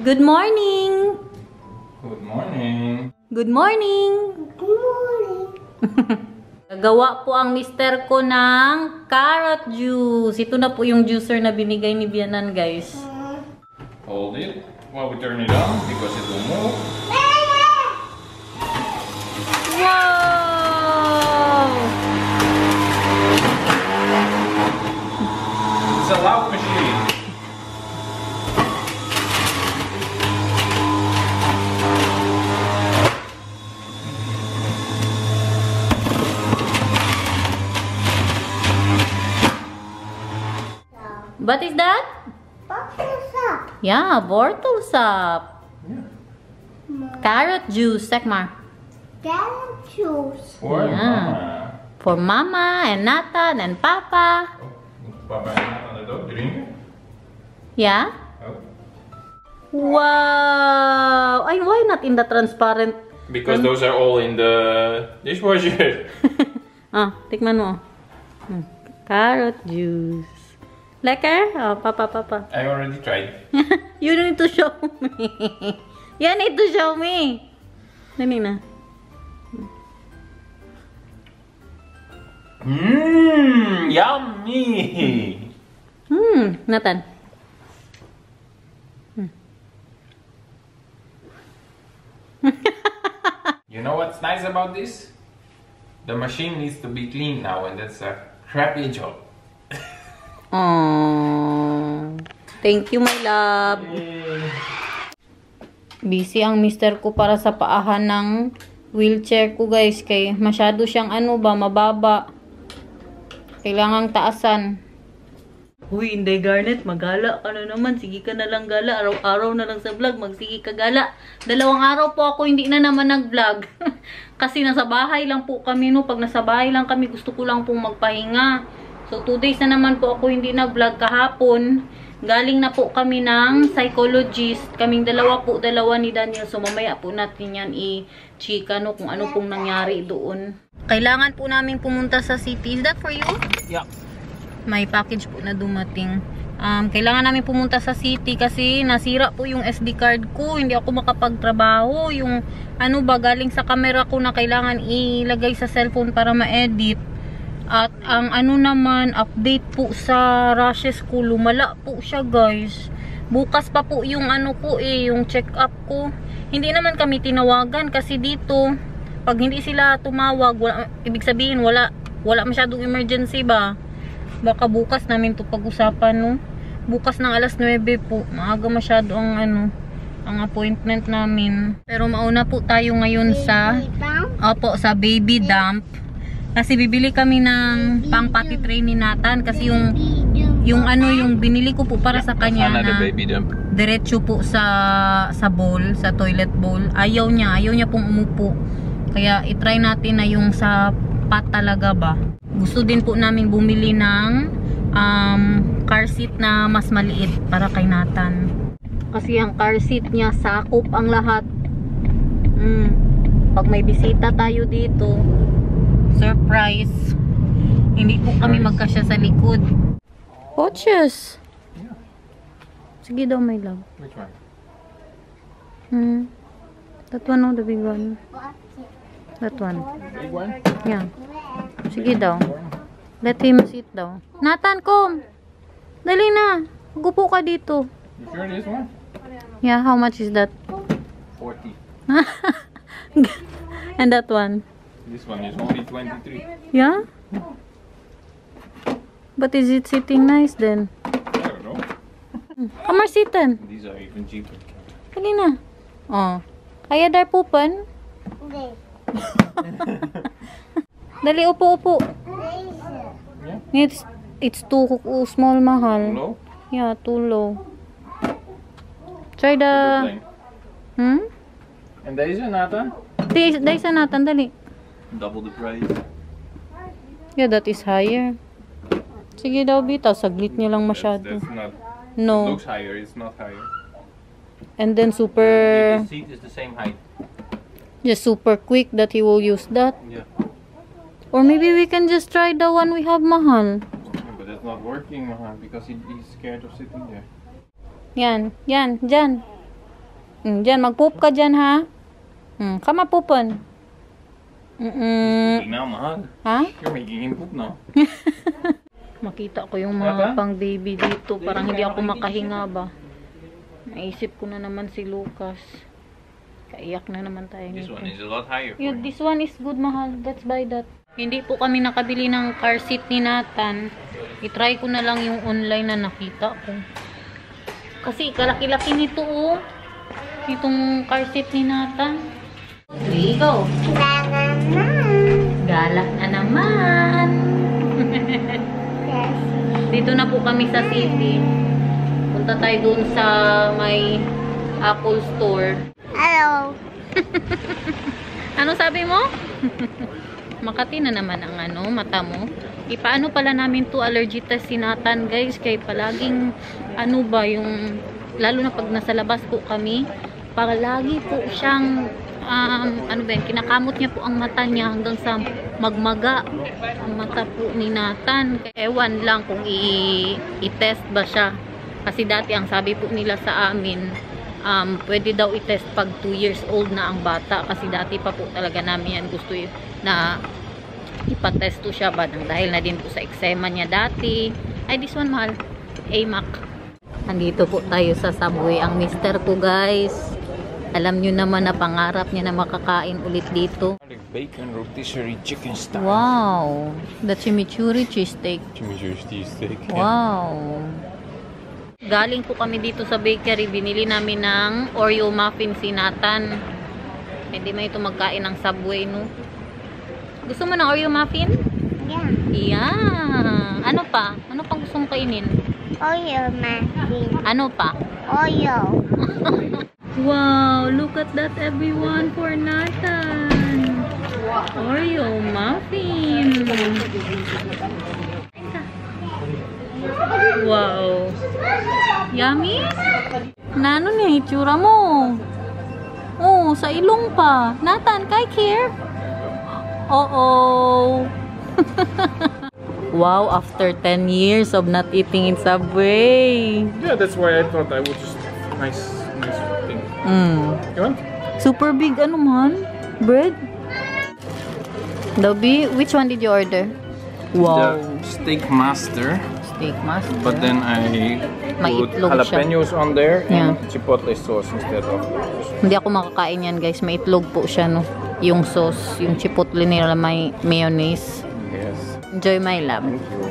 Good morning! Good morning! Good morning! Good morning. Nagawa po ang mister ko ng carrot juice. Ito na po yung juicer na binigay ni Bianan, guys. Hold it while we turn it on because it will move. Wow! It's a loud machine. What is that? Bottle up. Yeah, bottle sap. Yeah. Carrot juice, Sekmar. Carrot juice. For Yeah. Mama. For Mama and Nathan and Papa. Papa and the dog drink. Yeah? Oh. Wow! Ay, why not in the transparent? Because those are all in the dishwasher. Tikman mo. Carrot juice. Lekker? Oh, Papa. I already tried. You need to show me. You need to show me. Dali na. Mmm, yummy. Nathan. You know what's nice about this? The machine needs to be cleaned now, and that's a crappy job. Aww. Thank you, my love. Busy ang mister ko para sa paahan ng wheelchair ko, guys. Kay masyado siyang mababa. Kailangang taasan. Uy, Inday Garnet, magala ka na naman. Sige ka na lang gala. Araw-araw na lang sa vlog. Magsige ka gala. 2 araw po ako hindi na naman nag-vlog. Kasi nasa bahay lang po kami, no. Pag nasa bahay lang kami, gusto ko lang pong magpahinga. So, 2 days na naman po ako hindi nag-vlog kahapon. Galing na po kami ng psychologist. Kaming dalawa ni Daniel. So, mamaya po natin yan i-chika, no, kung ano pong nangyari doon. Kailangan po namin pumunta sa city. Is that for you? Yeah. May package po na dumating. Kailangan namin pumunta sa city kasi nasira po yung SD card ko. Hindi ako makapagtrabaho. Yung galing sa camera ko na kailangan ilagay sa cellphone para ma-edit. At ang naman, update po sa rashes ko. Lumala po siya, guys. Bukas pa po yung yung check-up ko. Hindi naman kami tinawagan kasi dito, pag hindi sila tumawag, ibig sabihin wala masyadong emergency ba? Baka bukas namin to pag-usapan, no? Bukas ng alas 9 po. Maaga masyado ang appointment namin. Pero mauna po tayo ngayon sa sa baby dump. Kasi bibili kami ng pang potty tray ni Nathan kasi yung binili ko po para sa kanya na diretso po sa bowl, sa toilet bowl. Ayaw niya pong umupo. Kaya i-try natin na yung sa pot talaga ba. Gusto din po namin bumili ng car seat na mas maliit para kay Nathan. Kasi ang car seat niya sakop ang lahat. Pag may bisita tayo dito, surprise, hindi po kami magkasya sa likod. Coaches! Yeah. Sige daw, my love. Which one? That one, no? The big one. That one. Big one? Yeah. Sige daw. Let him sit daw. Nathan, come! Dali na. Gupo ka dito. You sure this one? Yeah, how much is that? 40. And that one? This one is only 23. Yeah? But is it sitting nice then? I don't know. Come on, sitan. These are even cheaper. Dali na. Oh. Kaya dar pupan? This. Dali, upo. Yeah. It's too small, mahal. Low? Yeah, too low. Try the... And there is another. Dahil sa Nathan, dali. Double the price. Yeah, that is higher. Sige daw, bitaw. Saglit niya lang masyado. That's not. No. It looks higher. It's not higher. And then super... The seat is the same height. Just super quick that he will use that. Yeah. Or maybe we can just try the one we have, mahal. Yeah, but that's not working, because he's scared of sitting there. Yan, dyan. Diyan, mag-poop ka dyan, ha? Come on, poopon. Now, mahal. Ha? You're making him poop now. Makita ko yung mga pang baby dito. Parang hindi ako makahinga ba. Naisip ko na naman si Lucas. Kaiyak na naman tayo. This one is a lot higher for Yeah, him. this one is good, mahal. Let's buy that. Hindi po kami nakabili ng car seat ni Nathan. I-try ko na lang yung online na nakita ko. Kasi kalaki-laki nito, oh. Itong car seat ni Nathan. Here you go. Galak na naman. Yes. Dito na po kami sa city. Punta tayo dun sa may Apple Store. Hello. Ano sabi mo? Makati na naman ang mata mo. Ipaano pala namin to allergy test si Nathan, guys. Kaya palaging yung lalo na pag nasa labas po kami, palagi po siyang kinakamot niya po ang mata niya hanggang sa magmaga ang mata po ni Nathan. Kaya ewan lang kung i-test ba siya. Kasi dati ang sabi po nila sa amin, pwede daw i-test pag 2 years old na ang bata. Kasi dati pa po talaga namin yan gusto na ipatesto siya ba dahil na din po sa eczema niya dati. Ay, this one, mahal. AMAC. Andito po tayo sa Subway. Ang mister ko, guys. Alam nyo naman na pangarap niya na makakain ulit dito. Like bacon, rotisserie, chicken style. Wow. The chimichurri cheesesteak. Chimichurri cheesesteak. Wow. Galing po kami dito sa bakery. Binili namin ng Oreo muffin si Nathan. Hindi man ito magkain ng Subway, no? Gusto mo ng Oreo muffin? Yeah. Yeah. Ano pa? Ano pang gusto mong kainin? Oreo muffin. Ano pa? Oreo. Wow, look at that everyone for Nathan. Oreo muffin. Wow. Yummy? Nano niya itsura mo? Oh, sa ilong pa. Nathan, kay here? Oh. Wow, after 10 years of not eating in Subway. Yeah, that's why I thought I would just nice thing. You want? Super big, ano man? Bread? Dobby, which one did you order? Wow. The steak master, Steak master. but then I May put itlog siya. jalapenos on there Yeah. and chipotle sauce instead of. Hindi ako makakain yan, guys. May itlog po siya, no? Yung sauce, yung chipotle nila may mayonnaise. Yes. Enjoy, my love. Thank you.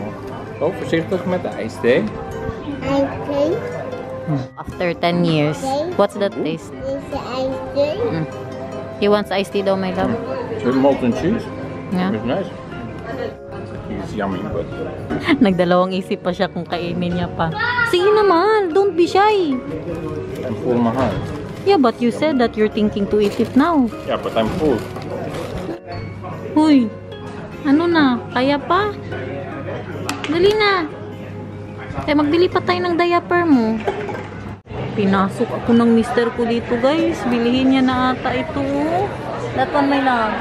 Oh, voorzichtig met de ijsthee. Ice cream. After 10 years. What's that taste? Is the ice cream? He wants iced tea daw, my love. With molten cheese. Yeah. It's nice. It's yummy, but Nagdalawang isip pa siya kung kainin niya pa. Sige naman, don't be shy. I'm full mahal. Yeah, but you said that you're thinking to eat it now. Yeah, but I'm full. Huy, ano na? Kaya pa? Dali na. Kaya magbili pa tayo ng diaper mo. Pinasok ako ng mister ko dito, guys. Bilihin niya na ata ito. That one, my love.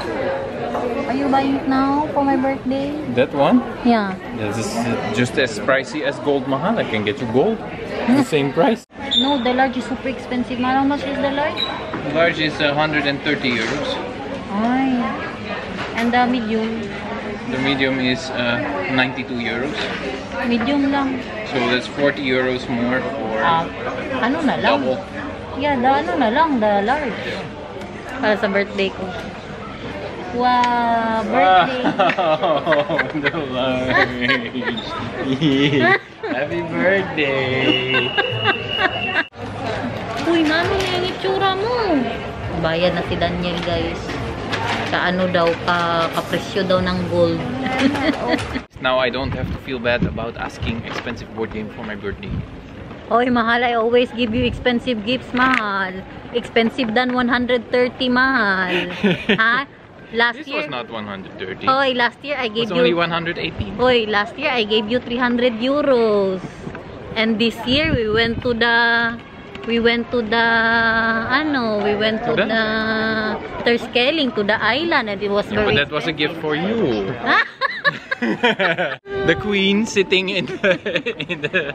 Are you buying it now for my birthday? That one? Yeah. This is just as pricey as gold mahal. I can get you gold. The same price. No, the large is super expensive. How much is the large? Large is 130 euros. Ay. And the medium? The medium is 92 euros. Medium lang. So that's 40 euros more for Ano na lang? double. Yeah, the large. Para sa birthday ko. Wow, birthday. Wow, the large. Happy birthday. Uy, nano na yung itsura mo? Bayad na si Daniel, guys. Kaano daw, kapresyo daw ng gold. Now I don't have to feel bad about asking expensive board game for my birthday. Oy, mahal, I always give you expensive gifts, mahal. Expensive than 130, mahal. Ha? Last This year, was not 130. Oy, last year I It gave was only you... 118. Oy, last year I gave you 300 euros. And this year we went to the Terschelling, to the island, and it was Yeah, very but that was a gift for you. expensive. The queen sitting in the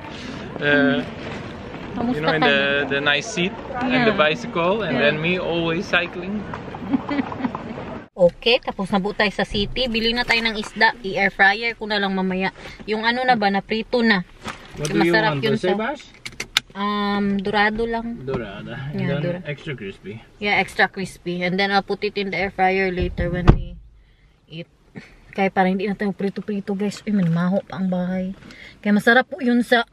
You know, in the nice seat and the bicycle, and then me always cycling. Okay, tapos nabuo tayo sa city. Bili na tayo ng isda. I-air fryer ko na lang mamaya. Yung ano na ba, na prito na. What do you want? Bash? Dorado lang. Dorada. And Yeah, then extra crispy. Yeah, extra crispy. And then I'll put it in the air fryer later when we eat. Kaya parang hindi na tayo prito-prito guys. Uy, manimaho pa ang bahay. Kaya masarap po yun sa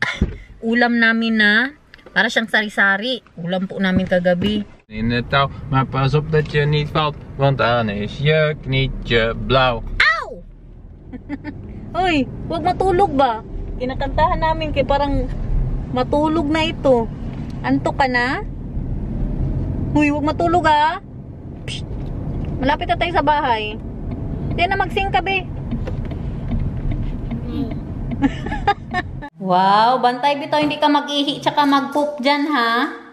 ulam namin na para siyang sari-sari. Ulam po namin kagabi. In de touw, maar pas op dat je niet valt, want dan is je knietje blauw. Ow! Uy, huwag matulog ba? Kinakantahan namin kaya parang matulog na ito. Antok ka na? Uy, huwag matulog ah. Psst. Malapit na tayo sa bahay. Hindi na magsing ka be. Wow, bantay bitaw hindi ka mag-ihi tsaka mag-poop dyan ha.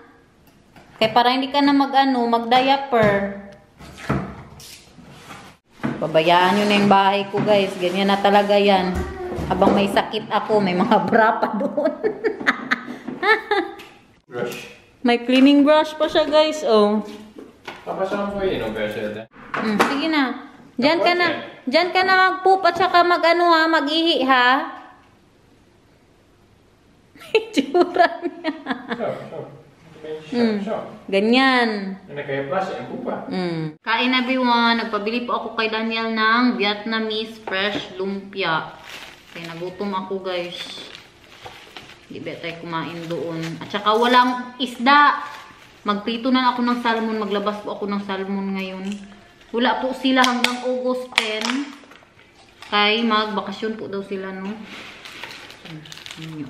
Kaya para hindi ka na mag-diaper. Pabayaan nyo na yung bahay ko guys. Ganyan na talaga yan. Habang may sakit ako, may mga bra pa doon. Brush. May cleaning brush pa siya guys. Oh. Papa, saan mo yun? Sige na. Diyan ka na mag-poop at saka mag-ihi ha. Itsura niya. Ganyan. Kain everyone. Nagpabili po ako kay Daniel ng Vietnamese fresh lumpia. Kaya nagutom ako guys. Hindi ba tayo kumain doon. At saka walang isda. Magprito na ako ng salmon. Maglabas po ako ng salmon ngayon. Wala po sila hanggang August 10. Kaya magbakasyon po daw sila no.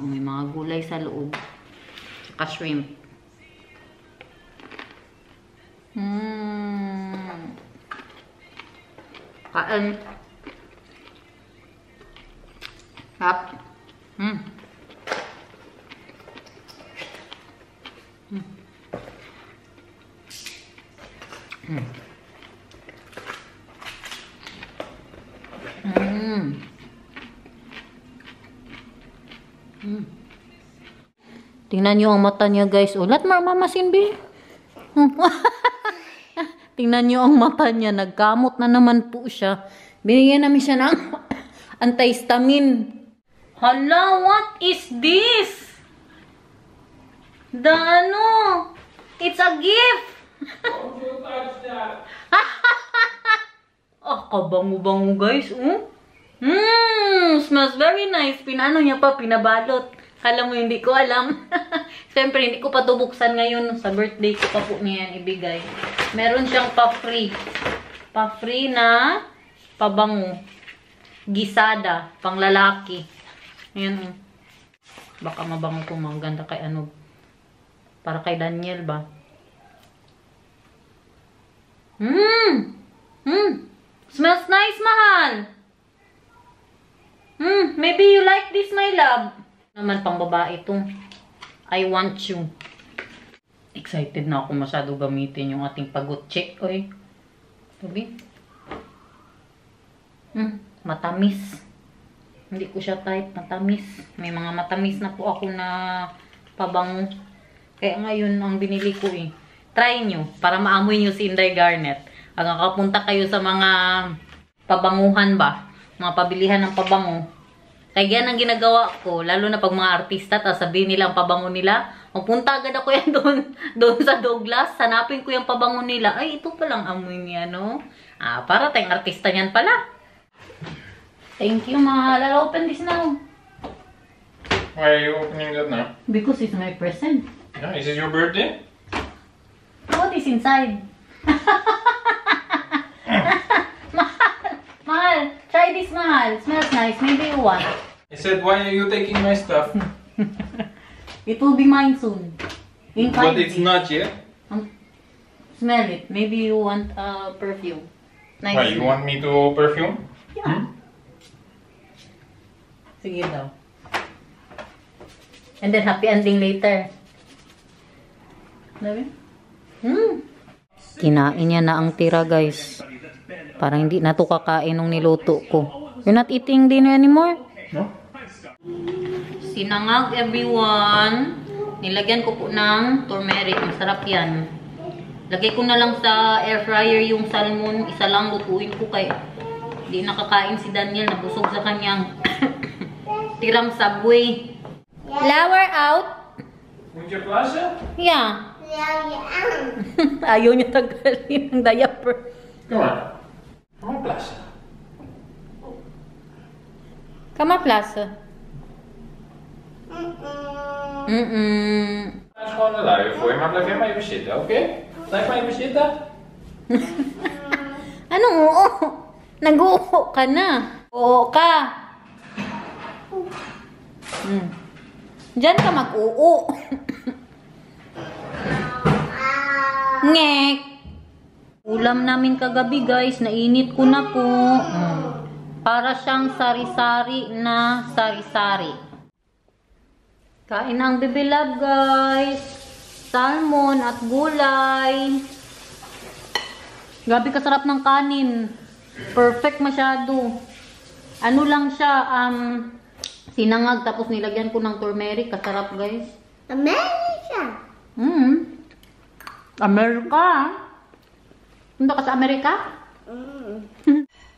May mga gulay sa loob. Saka shrimp. Kain. Tap. Tingnan nyo ang mata niya guys. Ulat mamasin be. Tingnan nyo ang mata niya. Nagkamot na naman po siya. Binigyan namin siya ng antihistamine. Hala, what is this? It's a gift. Kabango-bango guys. Smells very nice. Pinano niya pa, pinabalot. Kala mo hindi ko alam. Siyempre, hindi ko pa ito buksan ngayon. Sa birthday ko pa po niya yan ibigay. Meron siyang pa-free. Pa-free na pabango. Gisada. Pang lalaki. Ayan. Baka mabango ko. Maganda kay ano. Para kay Daniel ba? Smells nice, mahal. Maybe you like this, my love. Naman pang babae ito. I want you. Excited na ako masyado gamitin yung ating pagutche. Oy. Sabi? Matamis. Hindi ko siya type. Matamis. May mga matamis na po ako na pabango. Kaya ngayon ang binili ko eh. Try nyo. Para maamoy nyo si Inday Garnet. Hanggang kapunta kayo sa mga pabanguhan ba? Mga pabilihan ng pabango. Kaya yan ang ginagawa ko, lalo na pag mga artista, tapos sabihin nila ang pabango nila, magpunta agad ako yan doon sa Douglas, hanapin ko yung pabango nila, ay ito palang amoy niya, no? Para tayong artista niyan pala. Thank you, mahal. I'll open this now. Why are you opening that now? Because it's my present. Yeah, is it your birthday? What is inside? Mahal, try this, mahal. Smells nice. Maybe you want. I said, why are you taking my stuff? It will be mine soon. But it's not yet. Smell it. Maybe you want perfume. Nice. Why, you want me to perfume? Yeah. Sige daw. And then happy ending later. Kinain niya na ang tira, guys. Parang hindi na ito kakain nung niluto ko. You're not eating dinner anymore? No. Sinangag, everyone. Nilagyan ko po ng turmeric. Masarap yan. Lagay ko na lang sa air fryer yung salmon. Isa lang lutuin ko kay di nakakain si Daniel. Nabusog sa kanyang tirang Subway. Flour out. Moet je plassen? Yeah. Ayaw niya tanggalin ng diaper. Kom maar. Ga maar plassen. Kama plassen. Dat is gewoon een luier voor je, maar blijf maar even zitten, oké? Blijf maar even zitten. Anong oo? Nag-oo ka na. Oo ka. Diyan ka mag-oo. Ngek. Ulam namin kagabi guys, nainit ko na po. Para siyang sari-sari na sari-sari. Kain ang Bebe Love guys. Salmon at gulay. Grabe kasarap ng kanin. Perfect masyado. Ano lang siya, sinangag tapos nilagyan ko ng turmeric. Kasarap guys. America. Amerika. Punta ka sa Amerika?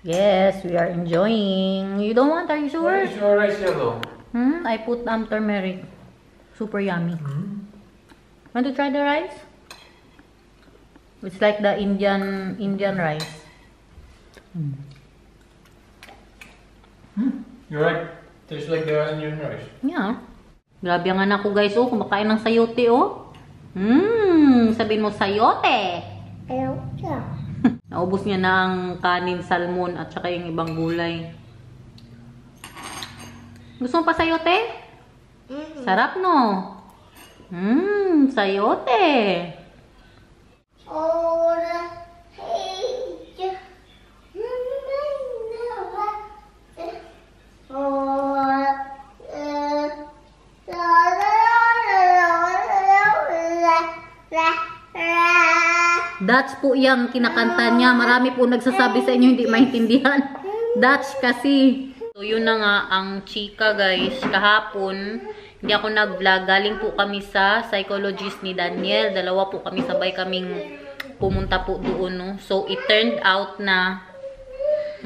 Yes, we are enjoying. You don't want, are you sure? Why is your rice yellow? I put turmeric. Super yummy. Want to try the rice? It's like the Indian rice. You're right. Tastes like the Indian rice. Yeah. Grabe ang anak ko guys. Oh, kumakain ng sayote oh. Sabihin mo sayote. America. Naubos niya na ang kanin, salmon, at saka yung ibang gulay. Gusto mo pa sayote? Sarap, no? Sayote. Dutch po yung kinakanta niya. Marami po nagsasabi sa inyo hindi maintindihan. Dutch kasi. So yun na nga ang chika guys. Kahapon, hindi ako nag-vlog. Galing po kami sa psychologist ni Daniel. Dalawa po kami, sabay kaming pumunta po doon. No? So it turned out na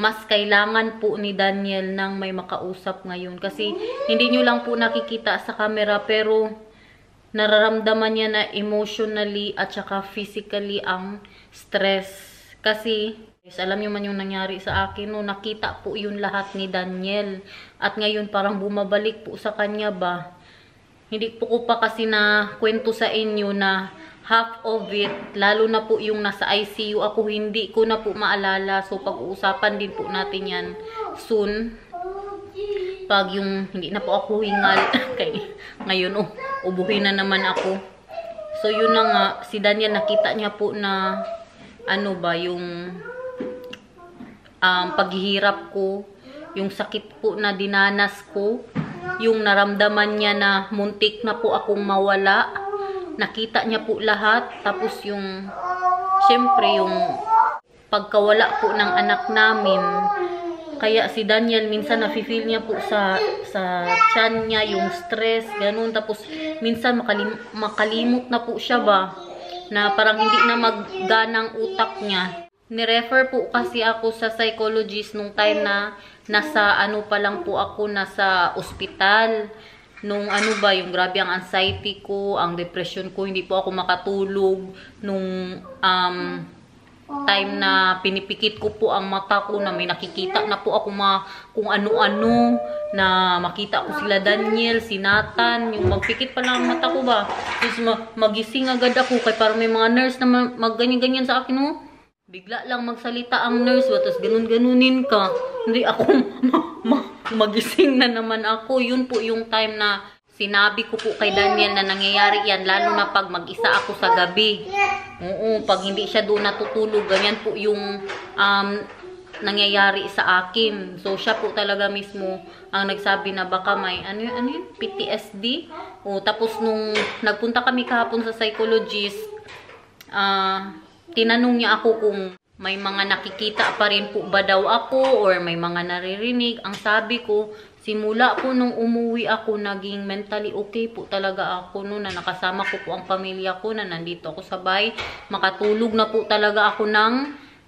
mas kailangan po ni Daniel ng may makausap ngayon. Kasi hindi nyo lang po nakikita sa camera pero nararamdaman niya na emotionally at saka physically ang stress. Kasi, alam niyo man yung nangyari sa akin, no, nakita po yun lahat ni Daniel. At ngayon parang bumabalik po sa kanya ba. Hindi po ko pa kasi na kwento sa inyo na half of it, lalo na po yung nasa ICU ako, hindi ko na po maalala. So, pag-uusapan din po natin yan soon. Pag yung hindi na po ako hingal kay ngayon ubuhin na naman ako. So yun na nga, si Daniel nakita niya po na ano ba yung paghihirap ko, yung sakit po na dinanas ko, yung naramdaman niya na muntik na po akong mawala. Nakita niya po lahat. Tapos yung syempre yung pagkawala po ng anak namin. Kaya si Daniel, minsan nafe-feel niya po sa tiyan niya yung stress, ganun. Tapos minsan makalimot na po siya ba, na parang hindi na magganang utak niya. Ni-refer po kasi ako sa psychologist nung time na nasa ano pa lang po ako, nasa ospital. Nung ano ba, yung grabe ang anxiety ko, ang depression ko, hindi po ako makatulog. Nung time na pinipikit ko po ang mata ko na may nakikita na po ako kung ano-ano, na makita ko sila Daniel, si Nathan, yung magpikit pa lang ang mata ko ba. Tapos magising agad ako kay parang may mga nurse na magganyan-ganyan sa akin, no? Bigla lang magsalita ang nurse, tapos ganun-ganunin ka. Hindi ako magising na naman ako. Yun po yung time na sinabi ko po kay Daniel na nangyayari yan, lalo na pag mag-isa ako sa gabi. Oo, pag hindi siya doon natutulog, ganyan po yung nangyayari sa akin. So, siya po talaga mismo ang nagsabi na baka may, ano yun, PTSD. O, tapos nung nagpunta kami kahapon sa psychologist, tinanong niya ako kung may mga nakikita pa rin po ba daw ako or may mga naririnig. Ang sabi ko, simula po nung umuwi ako, naging mentally okay po talaga ako noon, na nakasama ko po ang pamilya ko, na nandito ako sa bahay. Makatulog na po talaga ako ng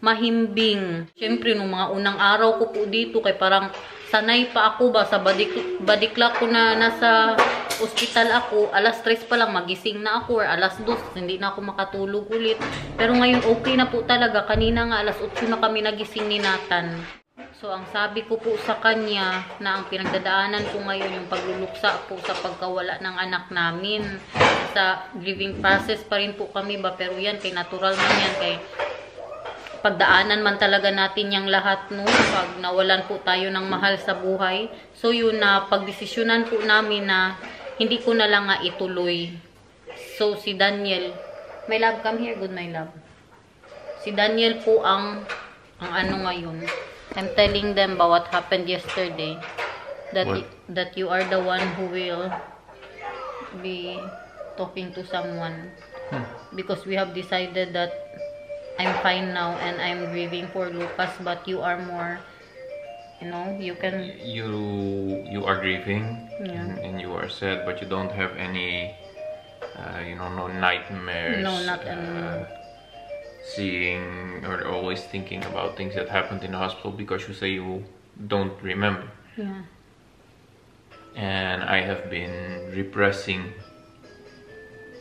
mahimbing. Siyempre, nung mga unang araw ko po dito, kay parang sanay pa ako ba sa badikla ko na nasa ospital ako, alas 3 pa lang magising na ako, or alas 2, hindi na ako makatulog ulit. Pero ngayon okay na po talaga. Kanina nga alas 8 na kami nagising ni Nathan. So, ang sabi ko po sa kanya na ang pinagdadaanan ko ngayon, yung pagluluksa po sa pagkawala ng anak namin. Sa grieving process pa rin po kami ba, pero yan, kay natural man yan, kay pagdaanan man talaga natin yung lahat, no, pag nawalan po tayo ng mahal sa buhay. So, yun na pagdesisyonan po namin na hindi ko na lang nga ituloy. So, si Daniel, my love, come here, good my love. Si Daniel po ang ano ngayon. I'm telling them about what happened yesterday. That you are the one who will be talking to someone. Because we have decided that I'm fine now and I'm grieving for Lucas, but you are more, you know, you can... You are grieving, Yeah. and you are sad, but you don't have any, you know, no nightmares. No, not anymore. Seeing or always thinking about things that happened in the hospital, because you say you don't remember. Yeah. And I have been repressing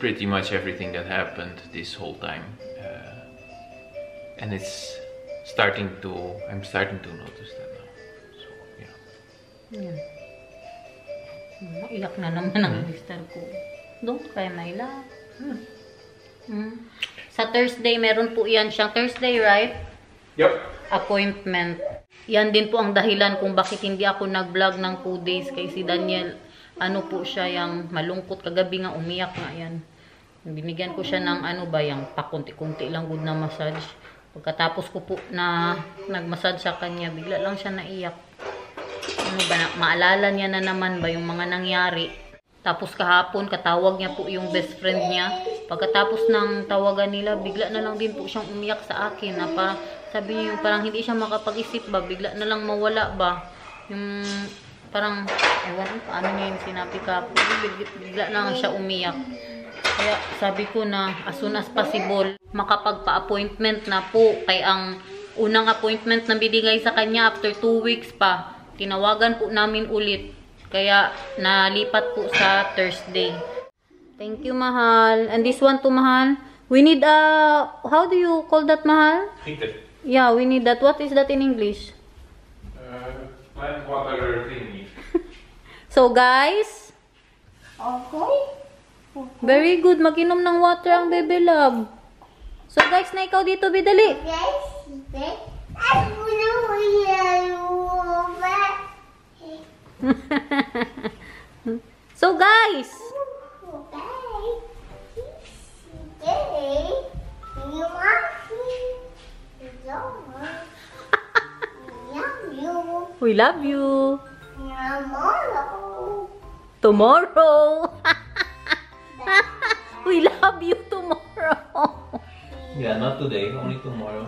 pretty much everything that happened this whole time. And it's I'm starting to notice that now. So, yeah. Yeah. Iyak na naman ang mister ko. Don't cry, my love. Sa Thursday, meron po yan siyang Thursday, right? Yep. Appointment. Yan din po ang dahilan kung bakit hindi ako nag-vlog ng 2 days kay si Daniel. Ano po siya, yung malungkot kagabi nga, umiyak nga yan. Binigyan ko siya ng ano ba, yung pakunti-kunti lang good na massage. Pagkatapos ko po na nag-massage sa kanya, bigla lang siya naiyak. Ano ba, maalala niya na naman ba yung mga nangyari. Tapos kahapon, katawag niya po yung best friend niya. Pagkatapos ng tawagan nila, bigla na lang din po siyang umiyak sa akin. Na sabi niya yung parang hindi siya makapag-isip ba, bigla na lang mawala ba. Yung parang, ewan ko paano niya yung sinabi ka po, bigla na lang siya umiyak. Kaya sabi ko na as soon as possible, makapagpa-appointment na po. Kaya ang unang appointment na binigay sa kanya after 2 weeks pa, tinawagan po namin ulit. Kaya nalipat po sa Thursday. Thank you, mahal. And this one to mahal. We need how do you call that, mahal? Heater. Yeah, we need that. What is that in English? Plant water thingy. So guys, Okay. very good. Mag-inom ng water ang baby love. So guys, na ikaw dito, bidali. Yes. Yes. I will hear you. So guys, we love you. Tomorrow. We love you tomorrow. Yeah, not today, only tomorrow.